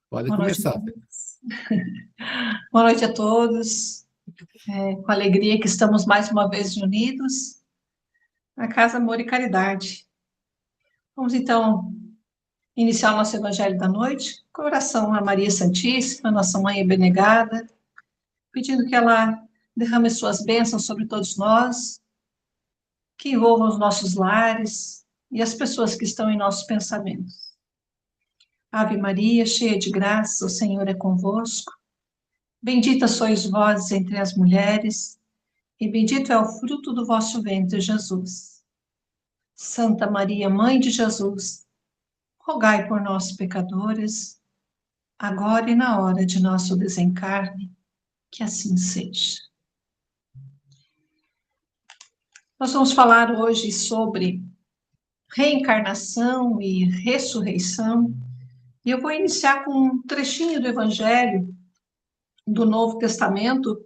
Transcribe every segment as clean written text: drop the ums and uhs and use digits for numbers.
Pode Boa noite a começar. todos. Boa noite a todos. Com alegria que estamos mais uma vez reunidos na Casa Amor e Caridade. Vamos então iniciar o nosso Evangelho da noite com a oração a Maria Santíssima, nossa Mãe Abnegada, pedindo que ela derrame suas bênçãos sobre todos nós, que envolvam os nossos lares e as pessoas que estão em nossos pensamentos. Ave Maria, cheia de graça, o Senhor é convosco. Bendita sois vós entre as mulheres, e bendito é o fruto do vosso ventre, Jesus. Santa Maria, Mãe de Jesus, rogai por nós, pecadores, agora e na hora de nosso desencarne, que assim seja. Nós vamos falar hoje sobre reencarnação e ressurreição, e eu vou iniciar com um trechinho do Evangelho do Novo Testamento,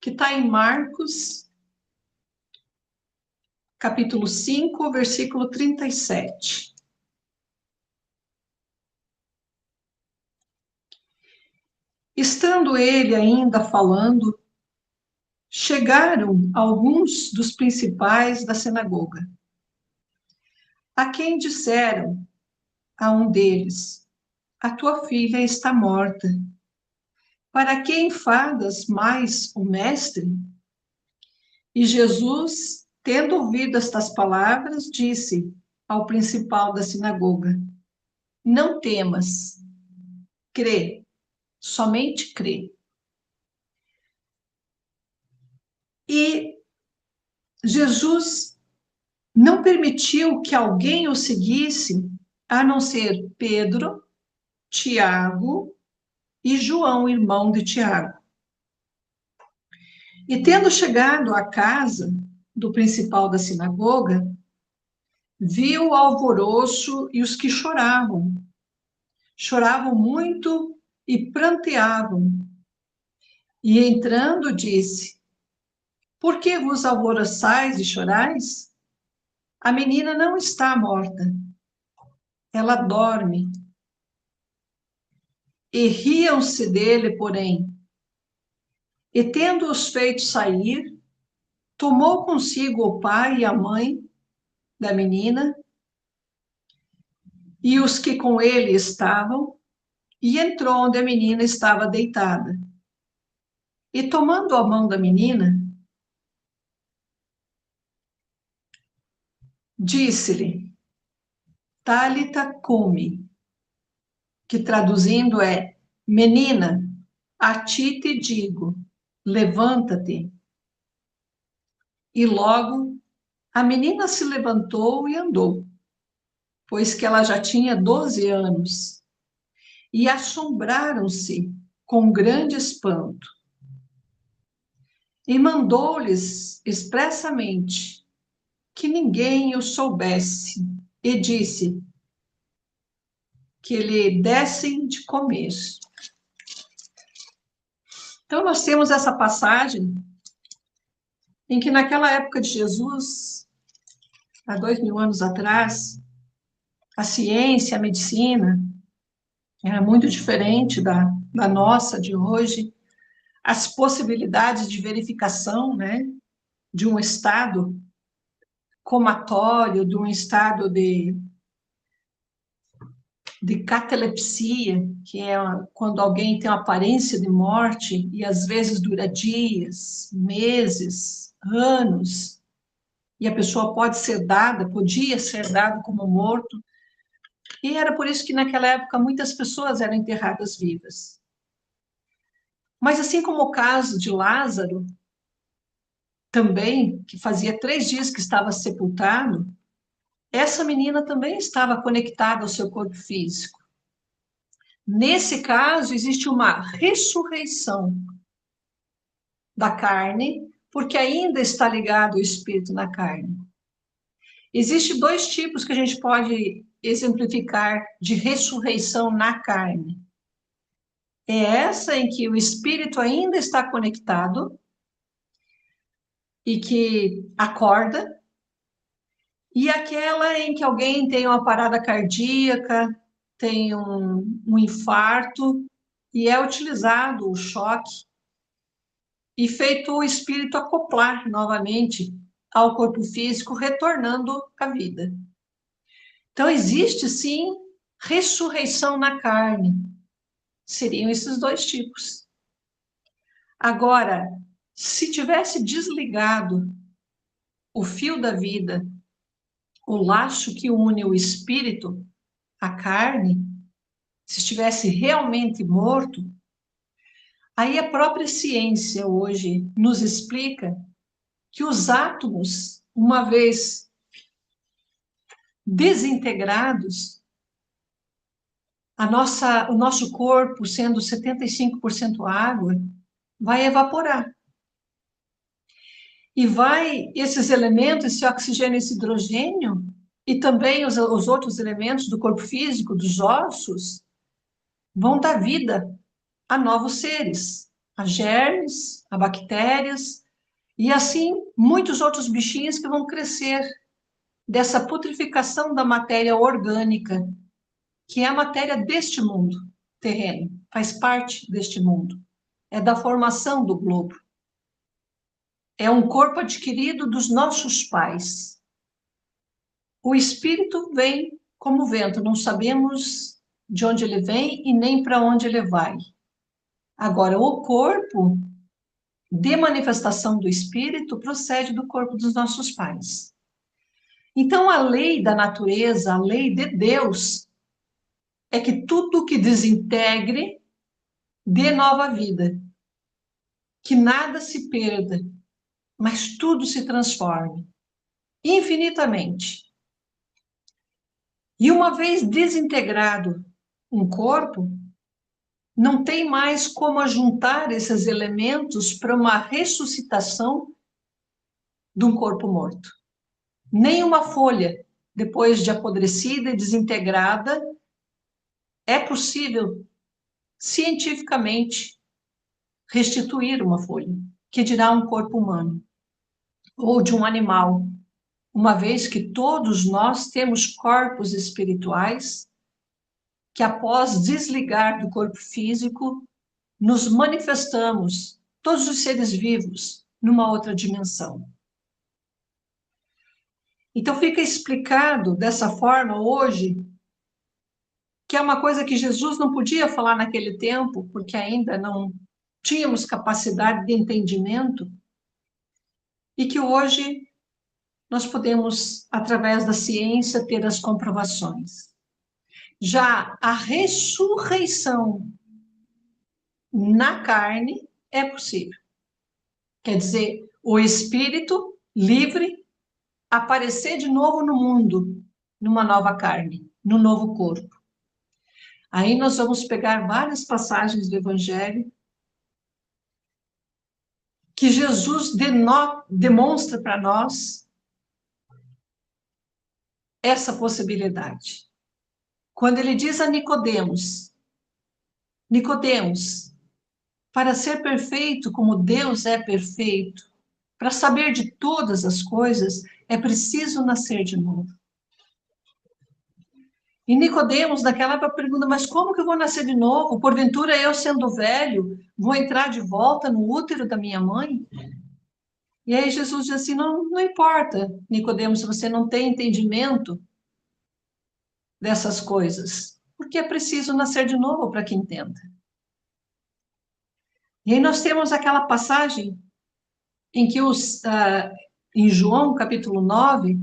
que está em Marcos, capítulo 5, versículo 37. Estando ele ainda falando, chegaram alguns dos principais da sinagoga, a quem disseram a um deles: a tua filha está morta. Para que enfadas mais o mestre? E Jesus, tendo ouvido estas palavras, disse ao principal da sinagoga: não temas, crê, somente crê. E Jesus não permitiu que alguém o seguisse, a não ser Pedro, Tiago e João, irmão de Tiago. E tendo chegado à casa do principal da sinagoga, viu o alvoroço e os que choravam. Choravam muito e pranteavam. E entrando, disse: por que vos alvoroçais e chorais? A menina não está morta, ela dorme. E riam-se dele, porém. E tendo-os feito sair, tomou consigo o pai e a mãe da menina e os que com ele estavam, e entrou onde a menina estava deitada. E tomando a mão da menina, disse-lhe: Tálita cumi, que traduzindo é: menina, a ti te digo, levanta-te. E logo a menina se levantou e andou, pois que ela já tinha 12 anos, e assombraram-se com grande espanto. E mandou-lhes expressamente que ninguém o soubesse, e disse que lhe dessem de comer. Então, nós temos essa passagem em que, naquela época de Jesus, há 2000 anos atrás, a ciência, a medicina, era muito diferente da nossa de hoje. As possibilidades de verificação, né, de um estado comatório, de um estado de catalepsia, que é quando alguém tem uma aparência de morte e às vezes dura dias, meses, anos, e a pessoa podia ser dada como morto, e era por isso que naquela época muitas pessoas eram enterradas vivas. Mas assim como o caso de Lázaro, também, que fazia 3 dias que estava sepultado, essa menina também estava conectada ao seu corpo físico. Nesse caso, existe uma ressurreição da carne, porque ainda está ligado o espírito na carne. Existem 2 tipos que a gente pode exemplificar de ressurreição na carne. É essa em que o espírito ainda está conectado e que acorda, e aquela em que alguém tem uma parada cardíaca, tem um infarto e é utilizado o choque e feito o espírito acoplar novamente ao corpo físico, retornando à vida. Então, existe sim ressurreição na carne. Seriam esses dois tipos. Agora, se tivesse desligado o fio da vida, o laço que une o espírito à carne, se estivesse realmente morto, aí a própria ciência hoje nos explica que os átomos, uma vez desintegrados, o nosso corpo, sendo 75% água, vai evaporar. E esses elementos, esse oxigênio, esse hidrogênio, e também os outros elementos do corpo físico, dos ossos, vão dar vida a novos seres, a germes, a bactérias, e assim muitos outros bichinhos que vão crescer dessa putrificação da matéria orgânica, que é a matéria deste mundo terreno, faz parte deste mundo, é da formação do globo. É um corpo adquirido dos nossos pais. O espírito vem como vento, não sabemos de onde ele vem e nem para onde ele vai. Agora, o corpo de manifestação do espírito procede do corpo dos nossos pais. Então, a lei da natureza, a lei de Deus, é que tudo que desintegre dê nova vida, que nada se perda, mas tudo se transforme infinitamente. E uma vez desintegrado um corpo, não tem mais como ajuntar esses elementos para uma ressuscitação de um corpo morto. Nem uma folha, depois de apodrecida e desintegrada, é possível cientificamente restituir uma folha, que dirá um corpo humano ou de um animal, uma vez que todos nós temos corpos espirituais que, após desligar do corpo físico, nos manifestamos, todos os seres vivos, numa outra dimensão. Então, fica explicado dessa forma hoje, que é uma coisa que Jesus não podia falar naquele tempo, porque ainda não tínhamos capacidade de entendimento, e que hoje nós podemos, através da ciência, ter as comprovações. Já a ressurreição na carne é possível. Quer dizer, o espírito livre aparecer de novo no mundo, numa nova carne, no novo corpo. Aí nós vamos pegar várias passagens do Evangelho que Jesus demonstra para nós essa possibilidade. Quando ele diz a Nicodemos, Nicodemos, para ser perfeito como Deus é perfeito, para saber de todas as coisas, é preciso nascer de novo. E Nicodemos, naquela época, pergunta, mas como que eu vou nascer de novo? Porventura, eu, sendo velho, vou entrar de volta no útero da minha mãe? E aí Jesus diz assim, não importa, Nicodemos, se você não tem entendimento dessas coisas, porque é preciso nascer de novo para que entenda. E aí nós temos aquela passagem em que em João, capítulo 9,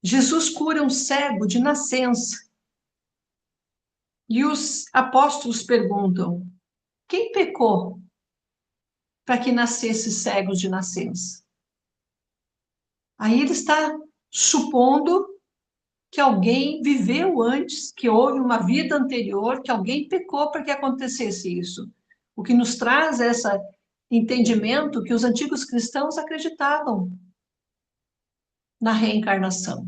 Jesus cura um cego de nascença. E os apóstolos perguntam, quem pecou para que nascesse cegos de nascença? Aí ele está supondo que alguém viveu antes, que houve uma vida anterior, que alguém pecou para que acontecesse isso. O que nos traz esse entendimento que os antigos cristãos acreditavam na reencarnação,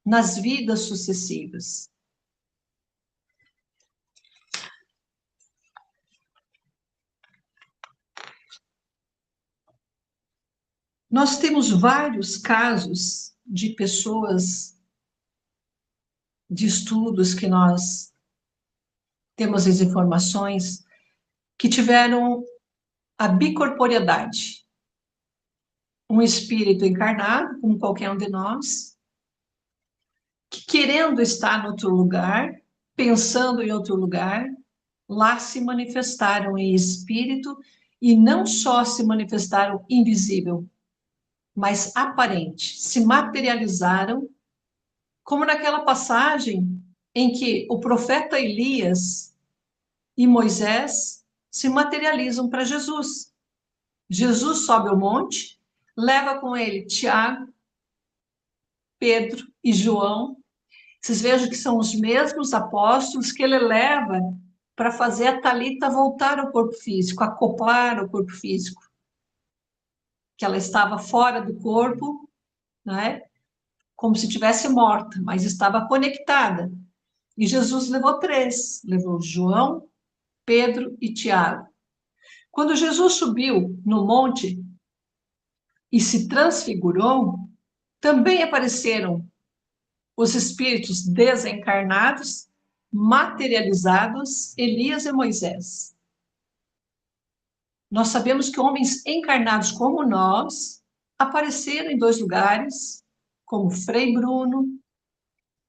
nas vidas sucessivas. Nós temos vários casos de pessoas de estudos que nós temos as informações, que tiveram a bicorporeidade. Um espírito encarnado, como qualquer um de nós, que querendo estar em outro lugar, pensando em outro lugar, lá se manifestaram em espírito e não só se manifestaram invisível, mas aparente, se materializaram, como naquela passagem em que o profeta Elias e Moisés se materializam para Jesus. Jesus sobe ao monte, leva com ele Tiago, Pedro e João. Vocês vejam que são os mesmos apóstolos que ele leva para fazer a Talita voltar ao corpo físico, acoplar ao corpo físico, que ela estava fora do corpo, né? Como se tivesse morta, mas estava conectada. E Jesus levou três, levou João, Pedro e Tiago. Quando Jesus subiu no monte e se transfigurou, também apareceram os espíritos desencarnados, materializados, Elias e Moisés. Nós sabemos que homens encarnados como nós apareceram em dois lugares, como Frei Bruno,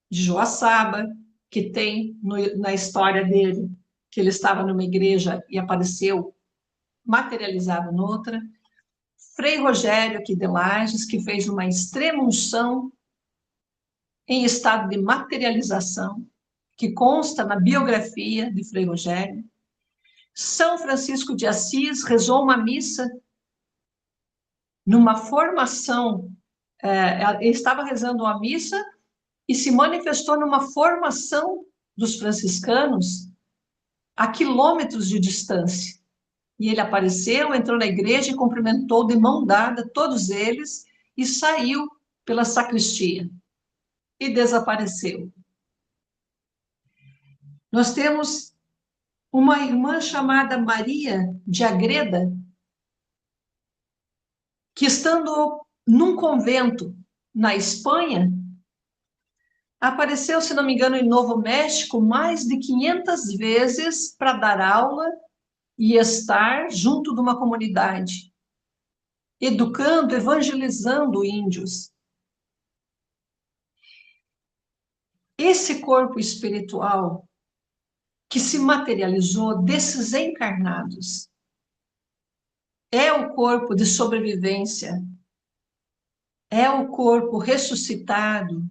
de Joaçaba, que tem na história dele, que ele estava numa igreja e apareceu materializado noutra. Frei Rogério, aqui de Lages, que fez uma extrema unção em estado de materialização, que consta na biografia de Frei Rogério. São Francisco de Assis rezou uma missa numa formação, ele estava rezando uma missa e se manifestou numa formação dos franciscanos a quilômetros de distância. E ele apareceu, entrou na igreja e cumprimentou de mão dada todos eles e saiu pela sacristia e desapareceu. Nós temos uma irmã chamada Maria de Agreda, que estando num convento na Espanha, apareceu, se não me engano, em Novo México, mais de 500 vezes para dar aula e estar junto de uma comunidade, educando, evangelizando índios. Esse corpo espiritual que se materializou desses encarnados é o corpo de sobrevivência, é o corpo ressuscitado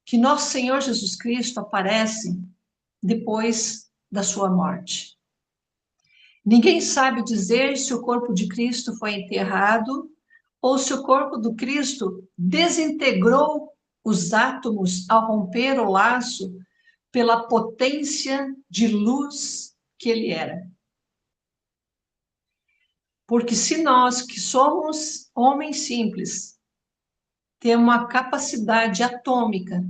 que nosso Senhor Jesus Cristo aparece depois da sua morte. Ninguém sabe dizer se o corpo de Cristo foi enterrado ou se o corpo do Cristo desintegrou os átomos ao romper o laço pela potência de luz que ele era. Porque se nós, que somos homens simples, temos uma capacidade atômica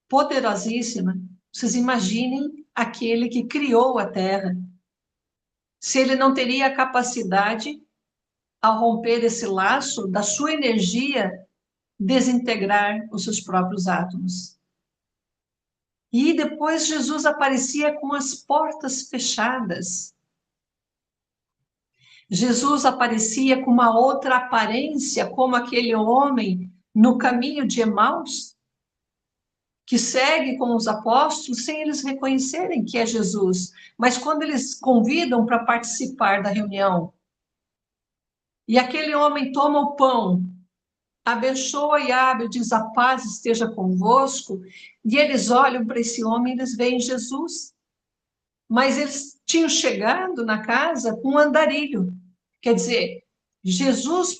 poderosíssima, vocês imaginem aquele que criou a Terra. Se ele não teria a capacidade, ao romper esse laço, da sua energia, desintegrar os seus próprios átomos. E depois Jesus aparecia com as portas fechadas. Jesus aparecia com uma outra aparência, como aquele homem no caminho de Emaús, que segue com os apóstolos sem eles reconhecerem que é Jesus. Mas quando eles convidam para participar da reunião, e aquele homem toma o pão, abençoa e abre, diz: a paz esteja convosco, e eles olham para esse homem e eles veem Jesus. Mas eles tinham chegado na casa com um andarilho. Quer dizer, Jesus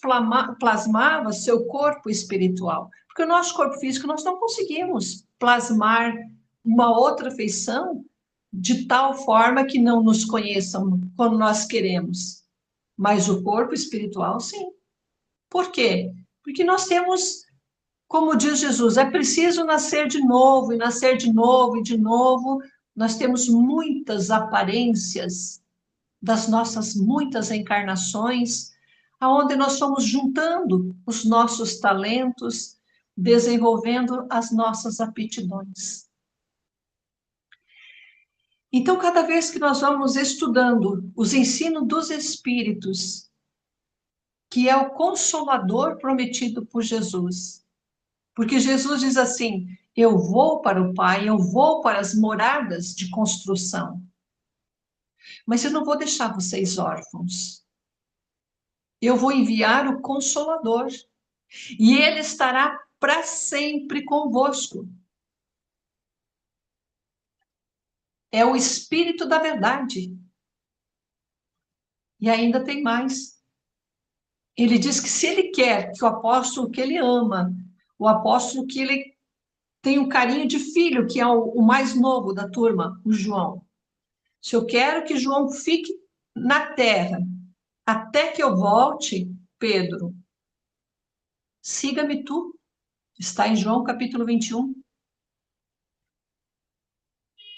plasmava seu corpo espiritual. Porque o nosso corpo físico, nós não conseguimos plasmar uma outra feição de tal forma que não nos conheçam quando nós queremos. Mas o corpo espiritual, sim. Por quê? Porque nós temos, como diz Jesus, é preciso nascer de novo, e nascer de novo, e de novo. Nós temos muitas aparências das nossas muitas encarnações, aonde nós fomos juntando os nossos talentos, desenvolvendo as nossas aptidões. Então, cada vez que nós vamos estudando os ensinos dos Espíritos, que é o Consolador prometido por Jesus, porque Jesus diz assim: eu vou para o Pai, eu vou para as moradas de construção, mas eu não vou deixar vocês órfãos. Eu vou enviar o Consolador, e ele estará para sempre convosco. É o Espírito da verdade. E ainda tem mais. Ele diz que se ele quer que o apóstolo que ele ama, o apóstolo que ele tem um carinho de filho, que é o mais novo da turma, o João. Se eu quero que João fique na terra até que eu volte, Pedro, siga-me tu. Está em João capítulo 21. O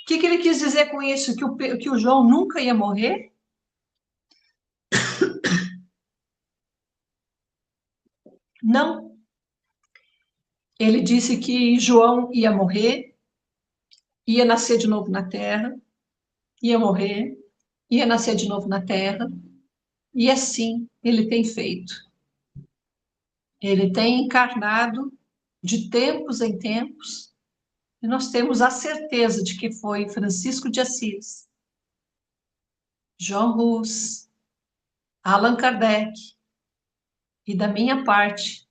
que ele quis dizer com isso? Que o João nunca ia morrer? Não. Ele disse que João ia morrer, ia nascer de novo na terra, ia morrer, ia nascer de novo na terra, e assim ele tem feito. Ele tem encarnado de tempos em tempos, e nós temos a certeza de que foi Francisco de Assis, João Hus, Allan Kardec, e da minha parte,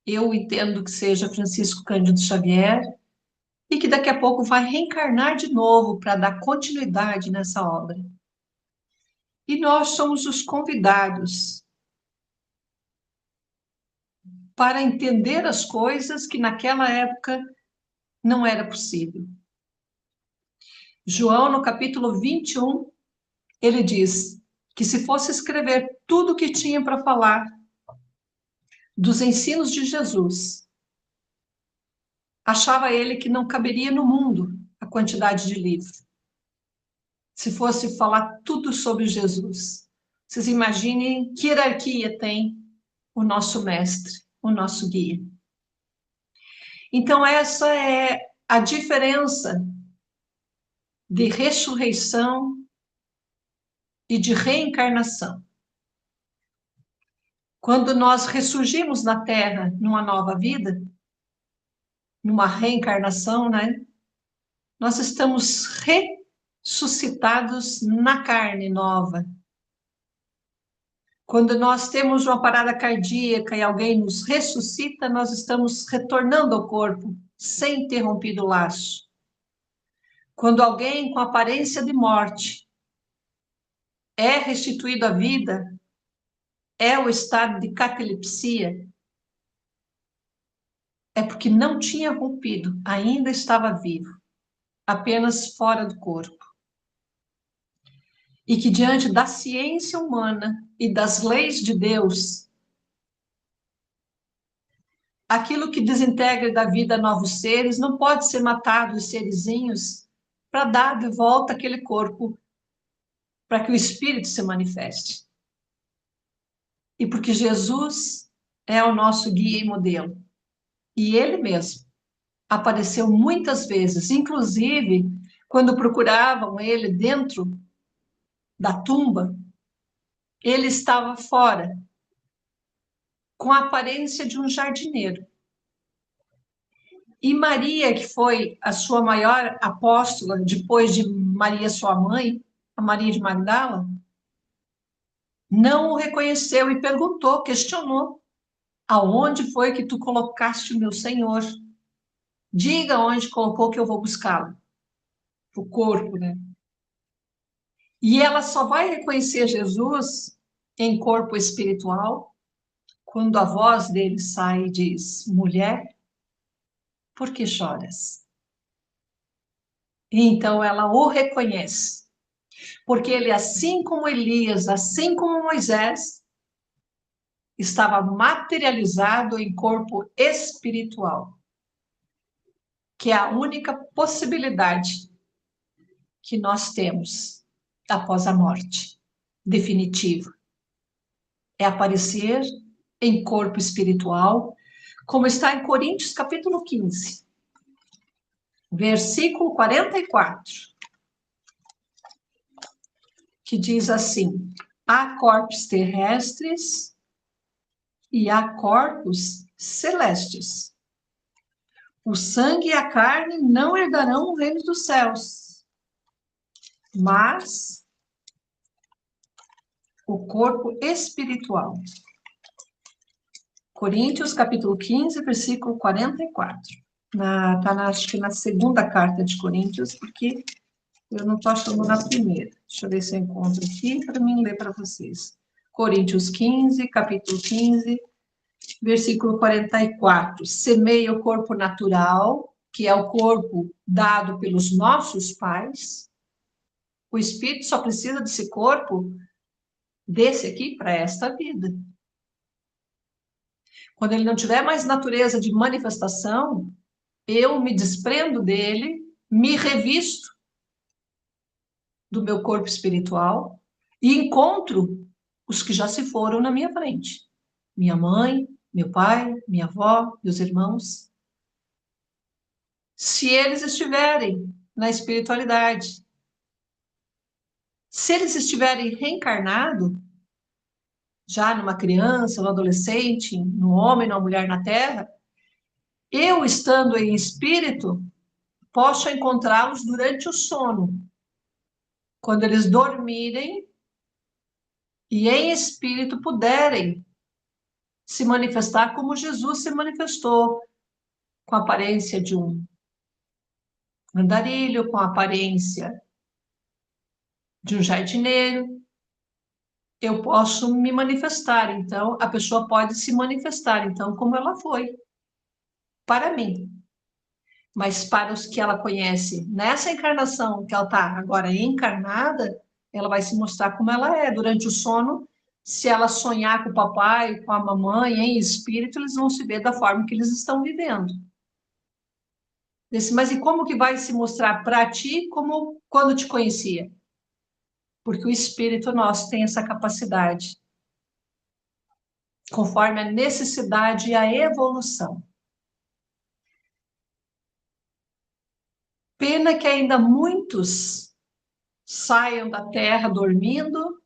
eu entendo que seja Francisco Cândido Xavier, e que daqui a pouco vai reencarnar de novo para dar continuidade nessa obra. E nós somos os convidados para entender as coisas que naquela época não era possível. João, no capítulo 21, ele diz que se fosse escrever tudo o que tinha para falar dos ensinos de Jesus, achava ele que não caberia no mundo a quantidade de livros. Se fosse falar tudo sobre Jesus. Vocês imaginem que hierarquia tem o nosso mestre, o nosso guia. Então, essa é a diferença de ressurreição e de reencarnação. Quando nós ressurgimos na Terra numa nova vida, numa reencarnação, né? Nós estamos ressuscitados na carne nova. Quando nós temos uma parada cardíaca e alguém nos ressuscita, nós estamos retornando ao corpo, sem interrompido o laço. Quando alguém com aparência de morte é restituído à vida, é o estado de catalepsia, é porque não tinha rompido, ainda estava vivo, apenas fora do corpo. E que diante da ciência humana e das leis de Deus, aquilo que desintegra da vida novos seres não pode ser matado, os serizinhos, para dar de volta aquele corpo, para que o espírito se manifeste. E porque Jesus é o nosso guia e modelo. E ele mesmo apareceu muitas vezes, inclusive quando procuravam ele dentro da tumba, ele estava fora, com a aparência de um jardineiro. E Maria, que foi a sua maior apóstola, depois de Maria, sua mãe, a Maria de Magdala, não o reconheceu e perguntou, questionou: aonde foi que tu colocaste o meu Senhor? Diga onde colocou que eu vou buscá-lo. O corpo, né? E ela só vai reconhecer Jesus em corpo espiritual quando a voz dele sai e diz: mulher, por que choras? E então ela o reconhece, porque ele, assim como Elias, assim como Moisés, estava materializado em corpo espiritual, que é a única possibilidade que nós temos após a morte definitiva. É aparecer em corpo espiritual, como está em Coríntios capítulo 15, versículo 44. que diz assim: há corpos terrestres e há corpos celestes. O sangue e a carne não herdarão o reino dos céus, mas o corpo espiritual. Coríntios, capítulo 15, versículo 44. Acho que na segunda carta de Coríntios, porque eu não estou achando na primeira. Deixa eu ver se eu encontro aqui para mim ler para vocês. Coríntios 15, capítulo 15, versículo 44. Semeia o corpo natural, que é o corpo dado pelos nossos pais. O espírito só precisa desse corpo, desse aqui, para esta vida. Quando ele não tiver mais natureza de manifestação, eu me desprendo dele, me revisto do meu corpo espiritual e encontro os que já se foram na minha frente. Minha mãe, meu pai, minha avó, meus irmãos. Se eles estiverem na espiritualidade, se eles estiverem reencarnados, já numa criança, no adolescente, no homem, numa mulher na Terra, eu estando em espírito, posso encontrá-los durante o sono, quando eles dormirem e em espírito puderem se manifestar como Jesus se manifestou, com a aparência de um andarilho, com a aparência de um jardineiro. Eu posso me manifestar, então, a pessoa pode se manifestar, então, como ela foi, para mim. Mas para os que ela conhece nessa encarnação, que ela está agora encarnada, ela vai se mostrar como ela é. Durante o sono, se ela sonhar com o papai, com a mamãe, em espírito, eles vão se ver da forma que eles estão vivendo. Mas e como que vai se mostrar para ti como quando te conhecia? Porque o espírito nosso tem essa capacidade, conforme a necessidade e a evolução. Pena que ainda muitos saiam da Terra dormindo,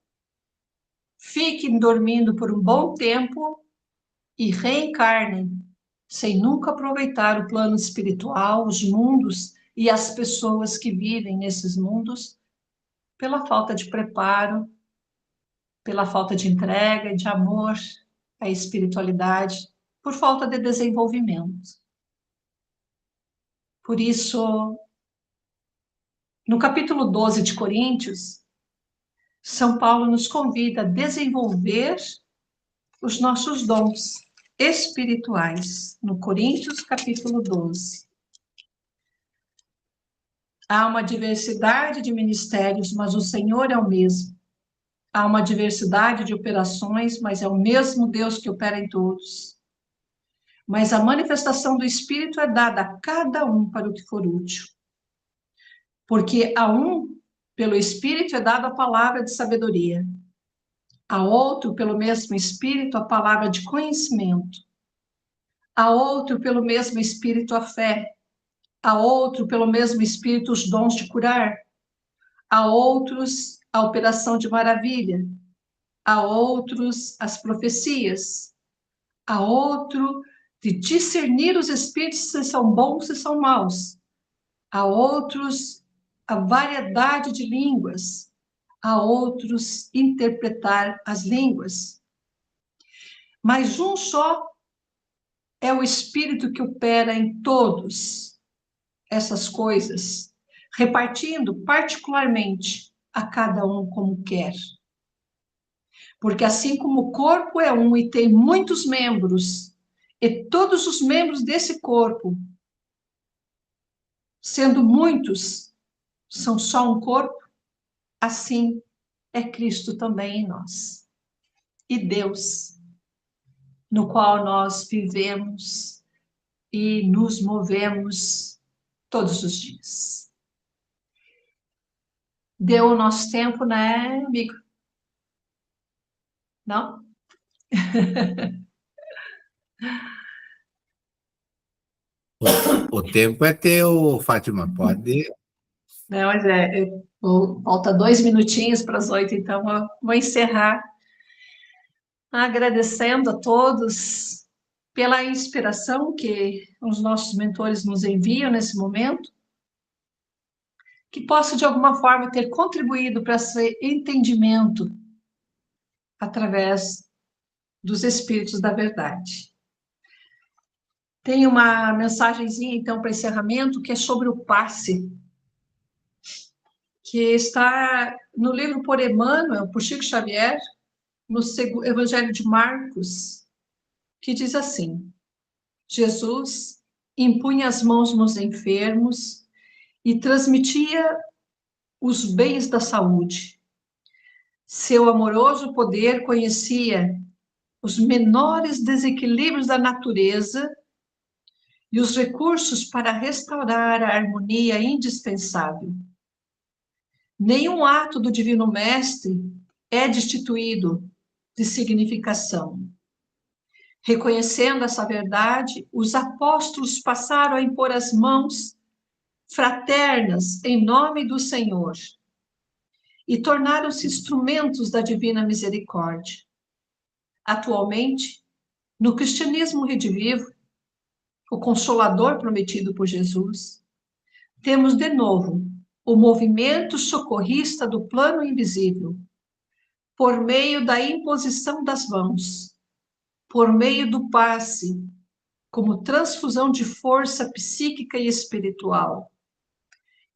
fiquem dormindo por um bom tempo e reencarnem, sem nunca aproveitar o plano espiritual, os mundos e as pessoas que vivem nesses mundos, pela falta de preparo, pela falta de entrega, de amor à espiritualidade, por falta de desenvolvimento. Por isso, no capítulo 12 de Coríntios, São Paulo nos convida a desenvolver os nossos dons espirituais, no Coríntios, capítulo 12. Há uma diversidade de ministérios, mas o Senhor é o mesmo. Há uma diversidade de operações, mas é o mesmo Deus que opera em todos. Mas a manifestação do Espírito é dada a cada um para o que for útil. Porque a um, pelo Espírito, é dada a palavra de sabedoria. A outro, pelo mesmo Espírito, a palavra de conhecimento. A outro, pelo mesmo Espírito, a fé. A outro, pelo mesmo Espírito, os dons de curar. A outros, a operação de maravilha. A outros, as profecias. A outro, de discernir os espíritos se são bons e se são maus. A outros, a variedade de línguas. A outros, interpretar as línguas. Mas um só é o Espírito que opera em todas essas coisas, repartindo particularmente a cada um como quer. Porque assim como o corpo é um e tem muitos membros, e todos os membros desse corpo, sendo muitos, são só um corpo, assim é Cristo também em nós. E Deus, no qual nós vivemos e nos movemos todos os dias. Deu o nosso tempo, né, amigo? Não? O tempo é teu, Fátima, pode. Não, mas falta 2 minutinhos para as 8, então eu vou encerrar agradecendo a todos pela inspiração que os nossos mentores nos enviam nesse momento, que possa de alguma forma ter contribuído para esse entendimento através dos Espíritos da Verdade. Tem uma mensagenzinha, então, para encerramento, que é sobre o passe, que está no livro por Emmanuel, por Chico Xavier, no Evangelho de Marcos, que diz assim: Jesus impunha as mãos nos enfermos e transmitia os bens da saúde. Seu amoroso poder conhecia os menores desequilíbrios da natureza e os recursos para restaurar a harmonia indispensável. Nenhum ato do Divino Mestre é destituído de significação. Reconhecendo essa verdade, os apóstolos passaram a impor as mãos fraternas em nome do Senhor e tornaram-se instrumentos da divina misericórdia. Atualmente, no cristianismo redivivo, o Consolador prometido por Jesus, temos de novo o movimento socorrista do plano invisível, por meio da imposição das mãos, por meio do passe, como transfusão de força psíquica e espiritual,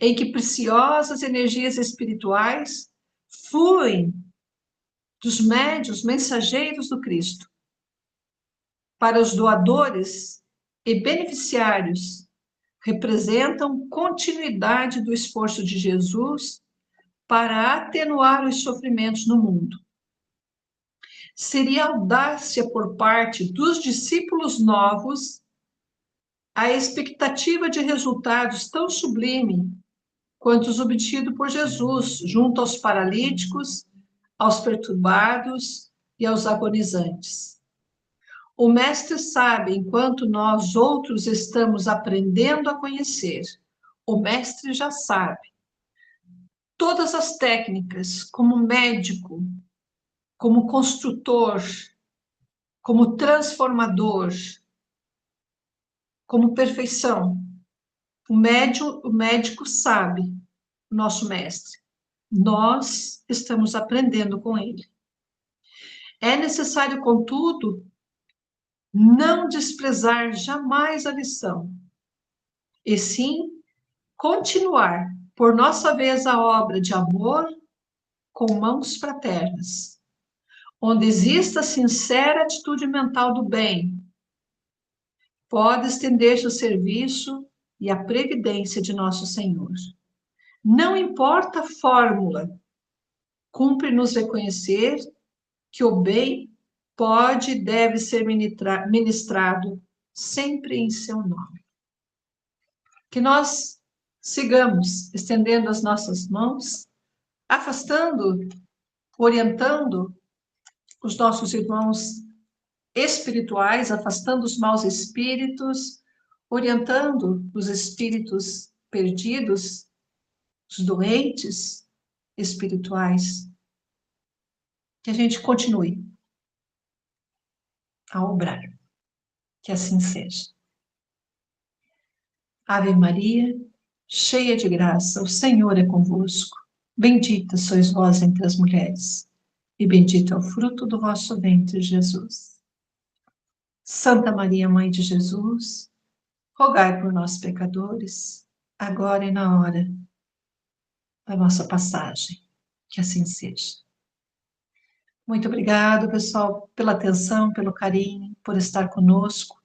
em que preciosas energias espirituais fluem dos médiuns mensageiros do Cristo para os doadores e beneficiários, representam continuidade do esforço de Jesus para atenuar os sofrimentos no mundo. Seria audácia por parte dos discípulos novos a expectativa de resultados tão sublime quanto os obtidos por Jesus junto aos paralíticos, aos perturbados e aos agonizantes. O Mestre sabe, enquanto nós outros estamos aprendendo a conhecer, o Mestre já sabe todas as técnicas, como médico, como construtor, como transformador, como perfeição. O médico sabe, o nosso Mestre. Nós estamos aprendendo com ele. É necessário, contudo, não desprezar jamais a lição, e sim continuar, por nossa vez, a obra de amor com mãos fraternas, onde exista sincera atitude mental do bem, pode estender-se o serviço e a previdência de nosso Senhor. Não importa a fórmula, cumpre nos reconhecer que o bem pode e deve ser ministrado sempre em seu nome. Que nós sigamos estendendo as nossas mãos, afastando, orientando os nossos irmãos espirituais, afastando os maus espíritos, orientando os espíritos perdidos, os doentes espirituais. Que a gente continue a obrar. Que assim seja. Ave Maria, cheia de graça, o Senhor é convosco. Bendita sois vós entre as mulheres, e bendito é o fruto do vosso ventre, Jesus. Santa Maria, Mãe de Jesus, rogai por nós, pecadores, agora e na hora da nossa passagem. Que assim seja. Muito obrigado, pessoal, pela atenção, pelo carinho, por estar conosco.